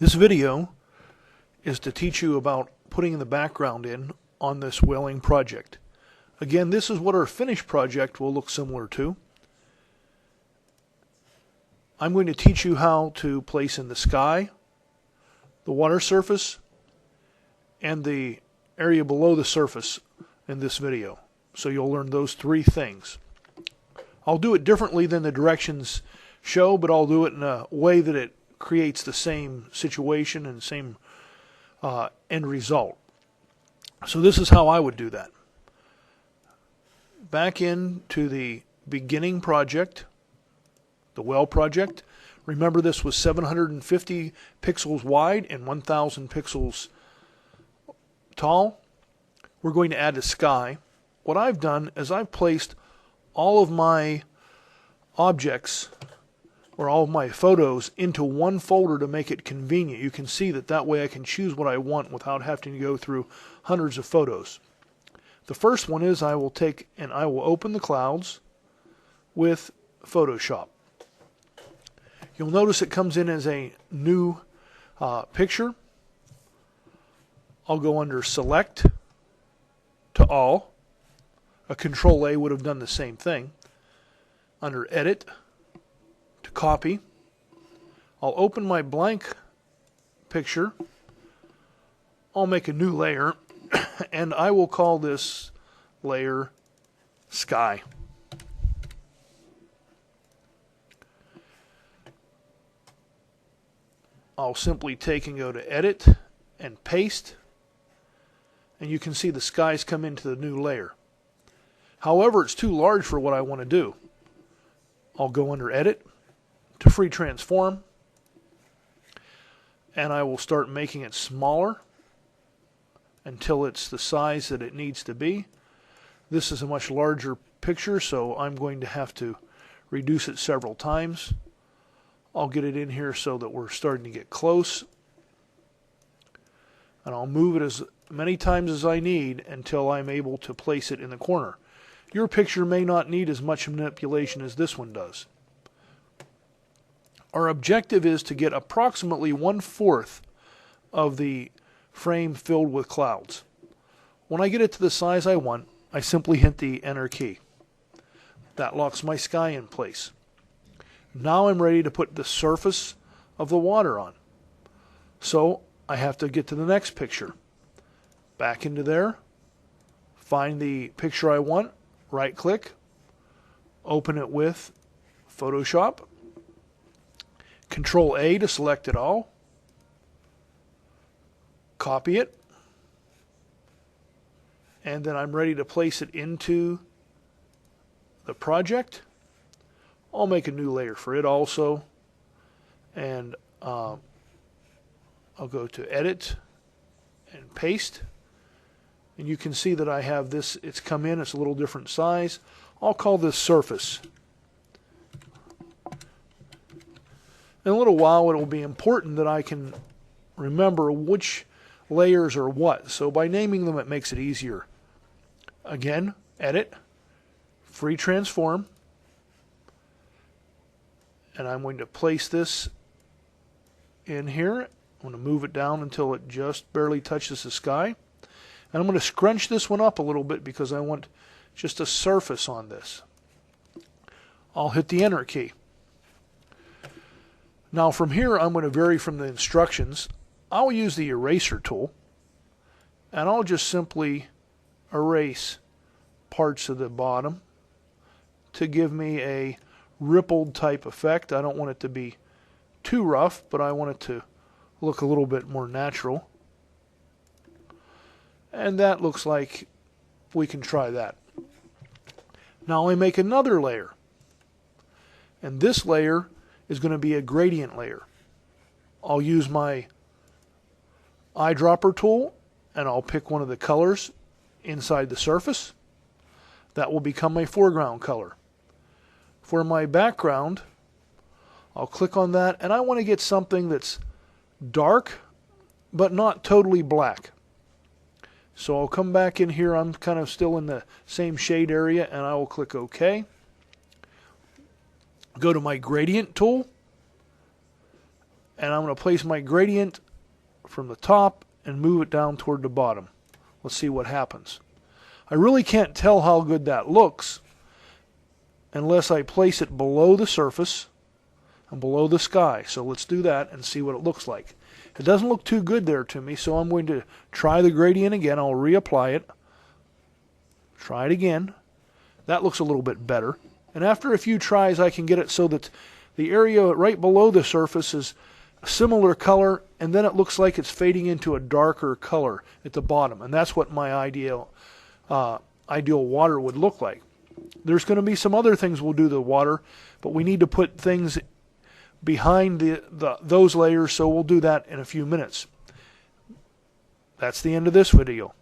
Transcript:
This video is to teach you about putting the background in on this whaling project. Again, this is what our finished project will look similar to. I'm going to teach you how to place in the sky, the water surface, and the area below the surface in this video. So you'll learn those three things. I'll do it differently than the directions show, but I'll do it in a way that it creates the same situation and same end result. So this is how I would do that. Back into the beginning project, the well project. Remember, this was 750 pixels wide and 1000 pixels tall. We're going to add a sky. What I've done is I've placed all of my objects or all of my photos into one folder to make it convenient. You can see that way I can choose what I want without having to go through hundreds of photos. The first one is I will take and I will open the clouds with Photoshop. You'll notice it comes in as a new picture. I'll go under Select to All. A Control A would have done the same thing. Under Edit to Copy. I'll open my blank picture. I'll make a new layer and I will call this layer Sky. I'll simply take and go to Edit and Paste, and you can see the skies come into the new layer. However, it's too large for what I want to do. I'll go under Edit to Free Transform, and I will start making it smaller until it's the size that it needs to be. This is a much larger picture, so I'm going to have to reduce it several times. I'll get it in here so that we're starting to get close. And I'll move it as many times as I need until I'm able to place it in the corner. Your picture may not need as much manipulation as this one does. Our objective is to get approximately 1/4 of the frame filled with clouds. When I get it to the size I want, I simply hit the Enter key. That locks my sky in place. Now I'm ready to put the surface of the water on. So I have to get to the next picture. Back into there, find the picture I want, right click, open it with Photoshop, Control A to select it all, copy it, and then I'm ready to place it into the project. I'll make a new layer for it also, and I'll go to Edit and Paste, and you can see that I have this, it's come in, it's a little different size. I'll call this Surface. In a little while it will be important that I can remember which layers are what, so by naming them it makes it easier. Again, Edit, Free Transform, and I'm going to place this in here. I'm going to move it down until it just barely touches the sky. And I'm going to scrunch this one up a little bit because I want just a surface on this. I'll hit the Enter key. Now from here I'm going to vary from the instructions. I'll use the eraser tool and I'll just simply erase parts of the bottom to give me a rippled type effect. I don't want it to be too rough, but I want it to look a little bit more natural. And that looks like we can try that. Now I make another layer. And this layer is going to be a gradient layer. I'll use my eyedropper tool and I'll pick one of the colors inside the surface. That will become my foreground color. For my background, I'll click on that and I want to get something that's dark but not totally black. So I'll come back in here, I'm kind of still in the same shade area, and I will click OK. Go to my gradient tool and I'm going to place my gradient from the top and move it down toward the bottom. Let's see what happens. I really can't tell how good that looks unless I place it below the surface and below the sky. So let's do that and see what it looks like. It doesn't look too good there to me, so I'm going to try the gradient again. I'll reapply it. Try it again. That looks a little bit better. And after a few tries, I can get it so that the area right below the surface is a similar color, and then it looks like it's fading into a darker color at the bottom. And that's what my ideal water would look like. There's going to be some other things we'll do to the water, but we need to put things behind those layers, so we'll do that in a few minutes. That's the end of this video.